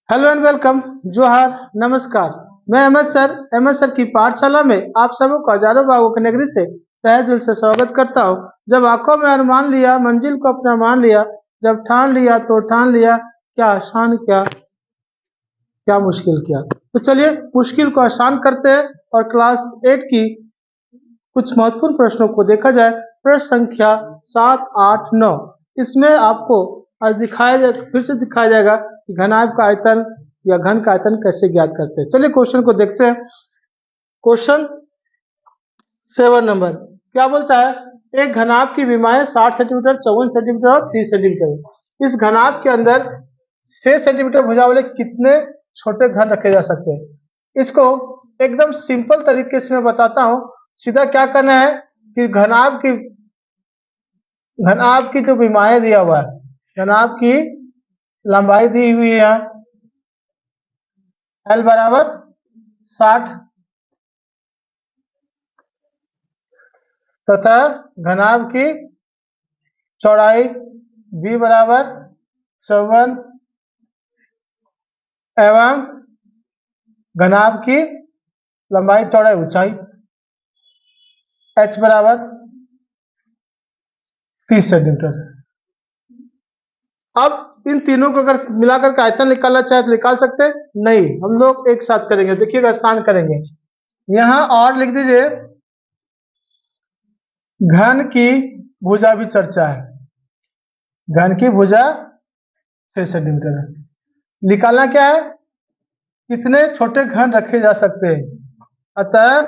Hello and welcome. जोहार, नमस्कार। मैं एम एस सर की पाठशाला में आप सबों को हजारों बागों की नगरी से तहे दिल से स्वागत करता हूँ। जब आंखों में अरमान लिया, मंजिल को अपना मान लिया, जब ठान लिया तो ठान लिया, क्या आसान क्या क्या मुश्किल क्या। तो चलिए मुश्किल को आसान करते हैं और क्लास 8 की कुछ महत्वपूर्ण प्रश्नों को देखा जाए। प्रश्न संख्या 7, 8, 9। इसमें आपको आज फिर से दिखाया जाएगा कि घनाभ का आयतन या घन का आयतन कैसे ज्ञात करते हैं। चलिए क्वेश्चन को देखते हैं। क्वेश्चन 7 नंबर क्या बोलता है? एक घनाभ की विमाएं 60 सेंटीमीटर, 54 सेंटीमीटर और 30 सेंटीमीटर। इस घनाभ के अंदर 6 सेंटीमीटर भुजा वाले कितने छोटे घन रखे जा सकते हैं? इसको एकदम सिंपल तरीके से मैं बताता हूँ। सीधा क्या करना है कि घनाभ की जो विमाएं दिया हुआ है, घनाभ की लंबाई दी हुई है L बराबर 60 तथा घनाभ की चौड़ाई B बराबर 54 एवं घनाभ की लंबाई चौड़ाई ऊंचाई H बराबर 30 सेंटीमीटर। अब इन तीनों को अगर मिलाकर के आयतन निकालना चाहे तो निकाल सकते हैं? नहीं, हम लोग एक साथ करेंगे। देखिएगा, आसान करेंगे। यहां और लिख दीजिए घन की भुजा भी चर्चा है। घन की भुजा 6 सेंटीमीटर है। निकालना क्या है? कितने छोटे घन रखे जा सकते हैं। अतः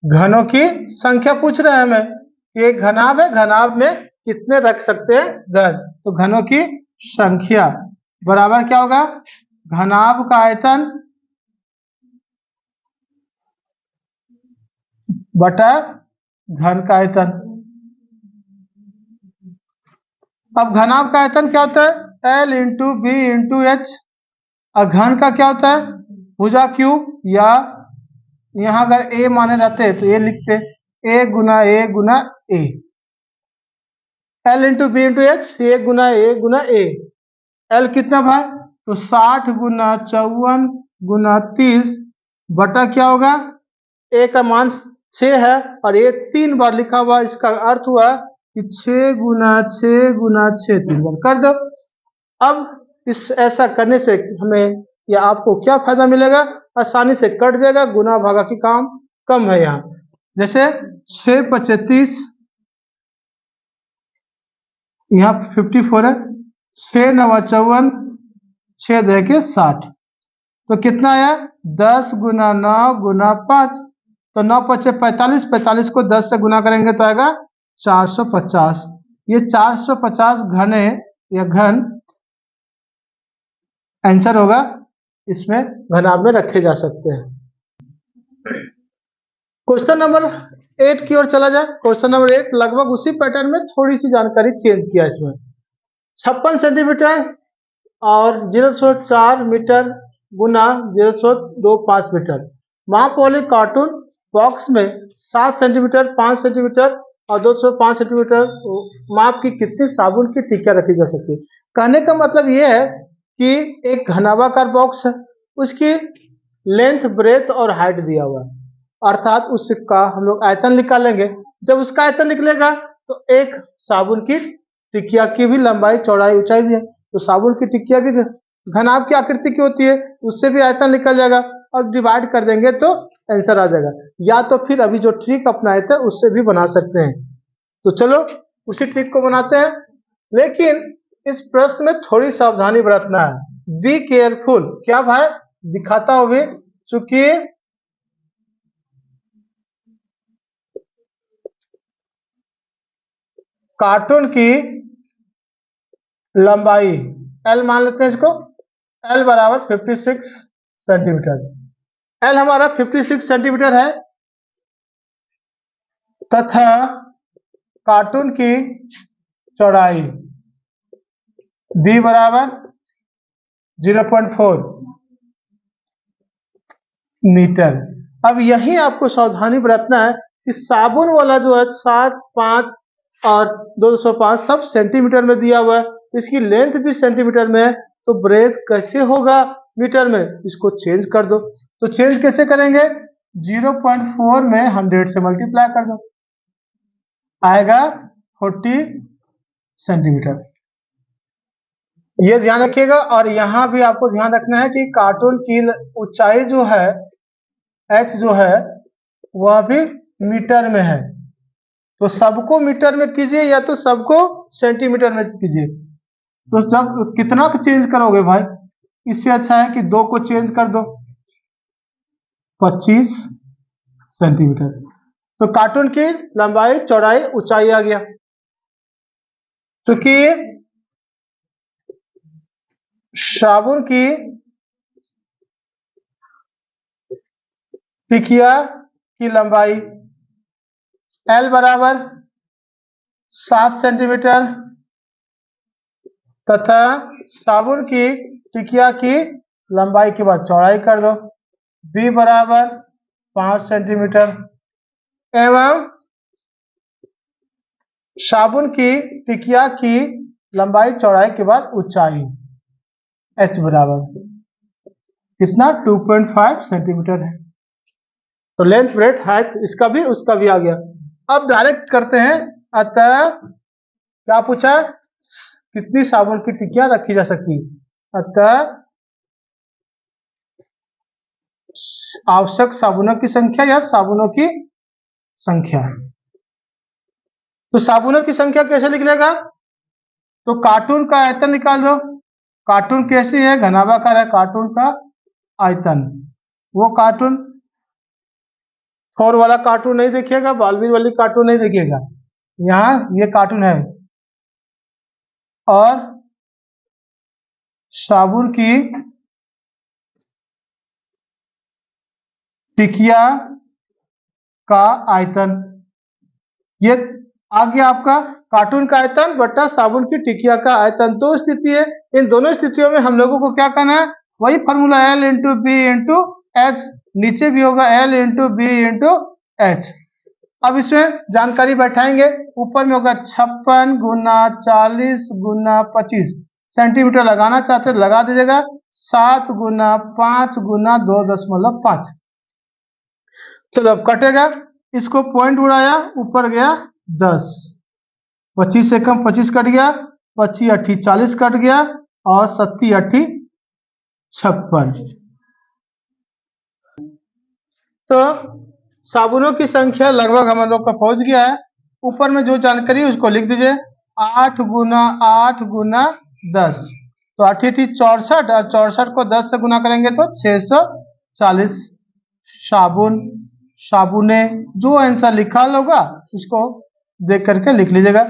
घनों की संख्या पूछ रहे हैं हमें कि एक घनाभ है, घनाभ में कितने रख सकते हैं घन। तो घनों की संख्या बराबर क्या होगा? घनाभ का आयतन बटा घन का आयतन। अब घनाभ का आयतन क्या होता है? L into B into H. और घन का क्या होता है? भुजा क्यूब, या यहां अगर ए माने रहते तो ये लिखते ए गुना ए। L into B into H, A गुना ए। L कितना भाई? तो 60 गुना 54 गुना 30 बटा क्या होगा? ए का मान 6 है और ये 3 बार लिखा हुआ। इसका अर्थ हुआ कि 6 गुना 6 गुना 6 3 बार कर दो। अब इस ऐसा करने से हमें या आपको क्या फायदा मिलेगा? आसानी से कट जाएगा। गुना भागा की काम कम है यहाँ। जैसे 6×25, यहाँ 54 है। 6×9 = 54, 6×2 = 60। तो कितना आया? 10 गुना 9 गुना 5। तो 9 × 5 = 45, 45 को 10 से गुना करेंगे तो आएगा 450। ये 450 घने या घन आंसर होगा। इसमें घनाभ में रखे जा सकते हैं। क्वेश्चन नंबर 8 की ओर चला जाए। क्वेश्चन नंबर 8 लगभग उसी पैटर्न में थोड़ी सी जानकारी चेंज किया। इसमें 56 सेंटीमीटर और 0.4 मीटर गुना 0.25 मीटर माप वाले कार्टून बॉक्स में 7 सेंटीमीटर, 5 सेंटीमीटर और 205 सेंटीमीटर माप की कितनी साबुन की टिक्कियां रखी जा सकती है। कहने का मतलब यह है कि एक घनाभाकार बॉक्स है, उसकी लेंथ, ब्रेथ और हाइट दिया हुआ है। अर्थात उसका हम लोग आयतन निकालेंगे। जब उसका आयतन निकलेगा तो एक साबुन की टिकिया की भी लंबाई, चौड़ाई, ऊंचाई दी है। तो साबुन की टिकिया भी घनाभ की आकृति की होती है, उससे भी आयतन निकल जाएगा और डिवाइड कर देंगे तो आंसर आ जाएगा। या तो फिर अभी जो ट्रिक अपनाए थे उससे भी बना सकते हैं। तो चलो उसी ट्रिक को बनाते हैं। लेकिन इस प्रश्न में थोड़ी सावधानी बरतना है। Be careful. क्या भाई? दिखाता हूं भी। चूंकि कार्टून की लंबाई L मान लेते हैं इसको। L बराबर 56 सेंटीमीटर। L हमारा 56 सेंटीमीटर है तथा कार्टून की चौड़ाई B बराबर 0.4 मीटर। अब यही आपको सावधानी बरतना है कि साबुन वाला जो है 7, 5 और 205 सब सेंटीमीटर में दिया हुआ है। इसकी लेंथ भी सेंटीमीटर में है। तो ब्रेथ कैसे होगा मीटर में, इसको चेंज कर दो। तो चेंज कैसे करेंगे, 0.4 में 100 से मल्टीप्लाई कर दो, आएगा 40 सेंटीमीटर। ये ध्यान रखिएगा। और यहाँ भी आपको ध्यान रखना है कि कार्टून की ऊंचाई जो है h जो है वह भी मीटर में है, तो सबको मीटर में कीजिए या तो सबको सेंटीमीटर में कीजिए। तो जब कितना चेंज करोगे भाई, इससे अच्छा है कि 2 को चेंज कर दो, 25 सेंटीमीटर। तो कार्टून की लंबाई चौड़ाई ऊंचाई आ गया। क्योंकि साबुन की टिकिया की लंबाई L बराबर 7 सेंटीमीटर तथा साबुन की टिकिया की लंबाई के बाद चौड़ाई कर दो, B बराबर 5 सेंटीमीटर एवं साबुन की टिकिया की लंबाई चौड़ाई के बाद ऊंचाई H बराबर कितना 2.5 सेंटीमीटर है। तो लेंथ ब्रेथ हाइट इसका भी उसका भी आ गया। अब डायरेक्ट करते हैं। अतः क्या पूछा, कितनी साबुन की टिकियां रखी जा सकती है। अतः आवश्यक साबुनों की संख्या या साबुनों की संख्या। तो साबुनों की संख्या कैसे निकलेगा, तो कार्टून का आयतन निकाल दो। कार्टून कैसी है, घनाभाकार है, कार्टून का आयतन। वो कार्टून थोर वाला कार्टून नहीं देखिएगा, बालवीर वाली कार्टून नहीं देखिएगा, यहाँ ये कार्टून है। और साबुन की टिकिया का आयतन, ये आ गया आपका कार्टून का आयतन बटा साबुन की टिकिया का आयतन। तो स्थिति है, इन दोनों स्थितियों में हम लोगों को क्या करना है, वही formula L into B into H, नीचे भी होगा L into B into H. अब इसमें जानकारी बैठाएंगे, ऊपर में होगा 56 गुना 40 गुना 25 सेंटीमीटर, लगाना चाहते तो लगा दीजिएगा, 7 गुना 5 गुना 2.5। चलो अब कटेगा, इसको पॉइंट उड़ाया, ऊपर गया 10, 25 से कम 25 कट गया, 25 अट्ठी 40 कट गया और 70 अट्ठी 56। तो साबुनों की संख्या लगभग हम लोग का पहुंच गया है। ऊपर में जो जानकारी है उसको लिख दीजिए, 8 गुना 8 गुना 10, तो 8 अट्ठी 64 और 64 को 10 से गुना करेंगे तो 640 साबुन साबुने। जो आंसर लिखा होगा उसको देख करके लिख लीजिएगा।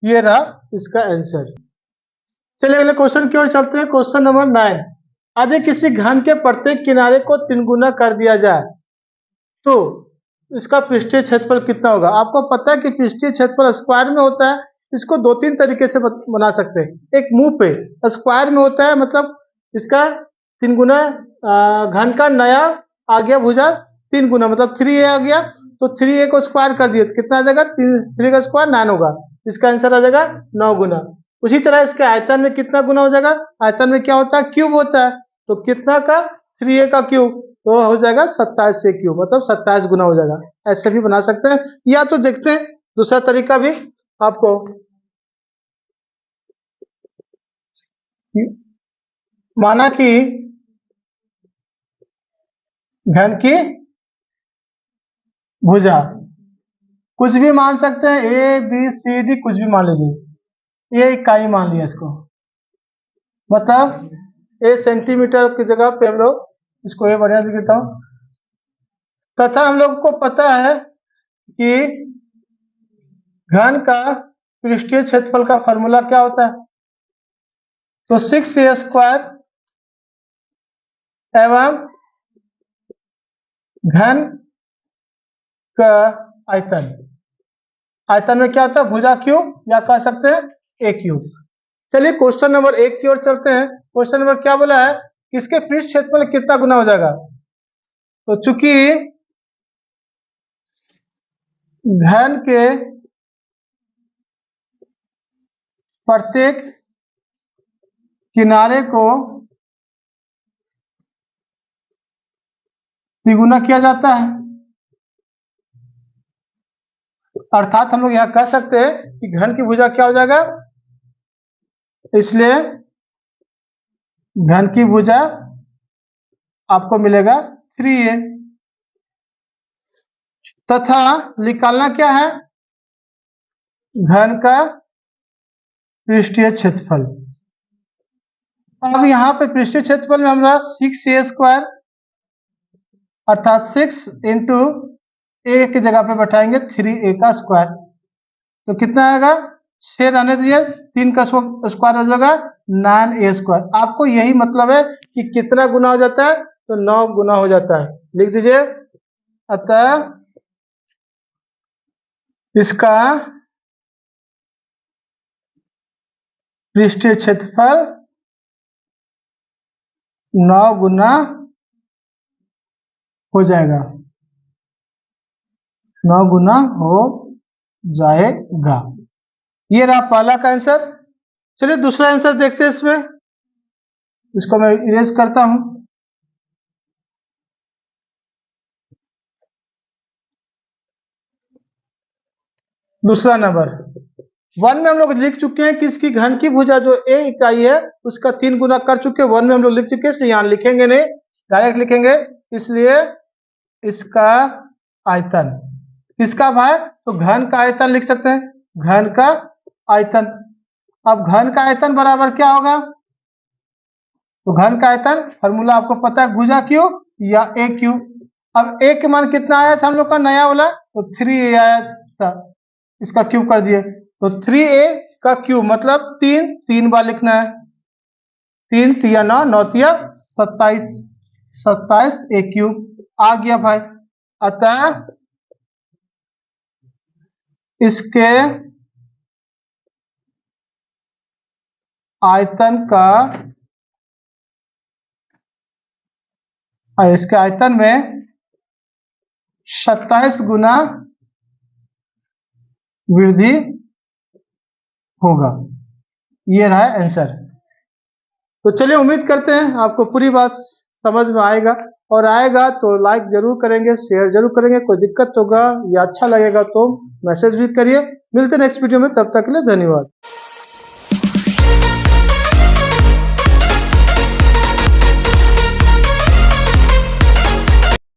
ये रहा इसका आंसर। चलिए अगले क्वेश्चन की ओर चलते हैं। क्वेश्चन नंबर 9, यदि किसी घन के प्रत्येक किनारे को 3 गुना कर दिया जाए तो इसका पृष्ठीय क्षेत्रफल कितना होगा। आपको पता है कि पृष्ठीय क्षेत्रफल स्क्वायर में होता है, इसको 2-3 तरीके से बना सकते हैं। एक मुंह पे स्क्वायर में होता है, मतलब इसका 3 गुना, घन का नया आ गया भुजा 3 गुना, मतलब 3a आ गया, तो 3a को स्क्वायर कर दिए तो कितना आ जाएगा, 3 का स्क्वायर 9 होगा, इसका आंसर आ जाएगा 9 गुना। उसी तरह इसके आयतन में कितना गुना हो जाएगा, आयतन में क्या होता है, क्यूब होता है, तो कितना का 3a का क्यूब, तो हो जाएगा 27 से क्यूब, मतलब 27 गुना हो जाएगा। ऐसे भी बना सकते हैं, या तो देखते हैं दूसरा तरीका भी आपको। माना कि घन की भुजा कुछ भी मान सकते हैं, ए बी सी डी कुछ भी मान लीजिए, ए इकाई मान लिया इसको, मतलब ए सेंटीमीटर की जगह पे हम लोग इसको ए बढ़िया से लिखता हूं। तथा हम लोग को पता है कि घन का पृष्ठीय क्षेत्रफल का फॉर्मूला क्या होता है, तो 6a स्क्वायर एवं घन का आयतन, आयतन में क्या होता है, भुजा क्यूब या कह सकते हैं ए क्यूब। चलिए क्वेश्चन नंबर 1 की ओर चलते हैं। क्वेश्चन नंबर क्या बोला है, किसके पृष्ठ क्षेत्रफल कितना गुना हो जाएगा। तो चूंकि घन के प्रत्येक किनारे को तिगुना किया जाता है। अर्थात हम लोग यहाँ कह सकते हैं कि घन की भुजा क्या हो जाएगा, इसलिए घन की भुजा आपको मिलेगा 3a तथा निकालना क्या है, घन का पृष्ठीय क्षेत्रफल। अब यहाँ पे पृष्ठीय क्षेत्रफल में हमारा 6a² अर्थात 6 इंटू ए की जगह पे बैठाएंगे 3a का स्क्वायर, तो कितना आएगा, 6 रहने दीजिए, 3 का स्क्वायर हो जाएगा 9a²। आपको यही मतलब है कि कितना गुना हो जाता है, तो 9 गुना हो जाता है, लिख दीजिए। अतः इसका पृष्ठीय क्षेत्रफल 9 गुना हो जाएगा, 9 गुना हो जाएगा। ये रहा पहला का आंसर। चलिए दूसरा आंसर देखते हैं इसमें, इसको मैं इरेज करता हूं। दूसरा नंबर 1 में हम लोग लिख चुके हैं कि इसकी घन की भुजा जो a इकाई है उसका 3 गुना कर चुके हैं। 1 में हम लोग लिख चुके हैं, इसलिए यहां लिखेंगे नहीं, डायरेक्ट लिखेंगे। इसलिए इसका आयतन किसका भाई, तो घन का आयतन लिख सकते हैं, घन का आयतन। अब घन का आयतन बराबर क्या होगा, तो घन का आयतन फॉर्मूला आपको पता है, भुजा क्यू या ए क्यू। अब ए के मान कितना आया था हम लोग का नया वाला, तो 3a आया था, इसका क्यूब कर दिए, तो 3a का क्यूब मतलब 3 बार लिखना है, 3 तिया 9, 9 तिया 27, 27a क्यूब आ गया भाई। अतः इसके आयतन का, इसके आयतन में 27 गुना वृद्धि होगा। ये रहा आंसर। तो चलिए उम्मीद करते हैं आपको पूरी बात समझ में आएगा, और आएगा तो लाइक जरूर करेंगे, शेयर जरूर करेंगे। कोई दिक्कत होगा या अच्छा लगेगा तो मैसेज भी करिए। मिलते हैं नेक्स्ट वीडियो में, तब तक के लिए धन्यवाद।